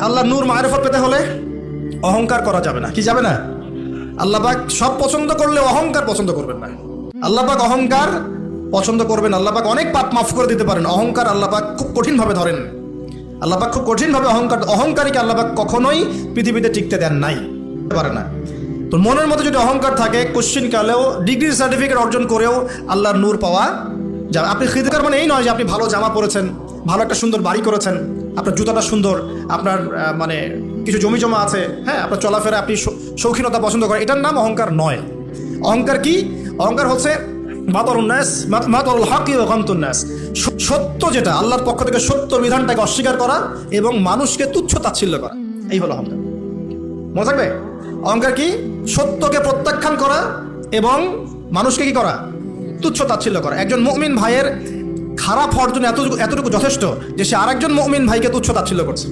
আল্লাহ নূর মারিফত পেতে হলে অহংকার করা যাবে না। কি যাবে না? আল্লাহ পাক সব পছন্দ করলে অহংকার পছন্দ করবেন না। আল্লাহ পাক অহংকার পছন্দ করবেন। আল্লাহ পাক অনেক পাপ মাফ করে দিতে পারেন, অহংকার আল্লাহ পাক খুব কঠিনভাবে ধরেন। আল্লাহ পাক খুব কঠিনভাবে অহংকারীকে আল্লাহ পাক কখনোই পৃথিবীতে টিকতে দেন নাই, পারে না। তো মনের মধ্যে যদি অহংকার থাকে, কোশ্চিন কালেও ডিগ্রি সার্টিফিকেট অর্জন করেও আল্লাহর নূর পাওয়া যাবে। আপনি খিদকার মানে এই নয় যে আপনি ভালো জামা পরেছেন, ভালো একটা সুন্দর বাড়ি করেছেন, আপনার জুতাটা সুন্দর, আপনার মানে কিছু জমি জমা আছে, হ্যাঁ, আপনার চলাফেরা আপনি শৌখিনতা পছন্দ করেন, এটার নাম অহংকার নয়। অহংকার কি? অহংকার হচ্ছে সত্য, যেটা আল্লাহর পক্ষ থেকে সত্য বিধানটাকে অস্বীকার করা এবং মানুষকে তুচ্ছ তাচ্ছিল্য করা, এই হলো অহংকার। মনে থাকবে? অহংকার কি? সত্যকে প্রত্যাখ্যান করা এবং মানুষকে কি করা? তুচ্ছ তাচ্ছিল্য করা। একজন মুমিন ভাইয়ের খারাপ হওয়ার জন্য এতটুকু যথেষ্ট যে সে আরেকজন মুমিন ভাইকে তুচ্ছ তাচ্ছিল্য করছে।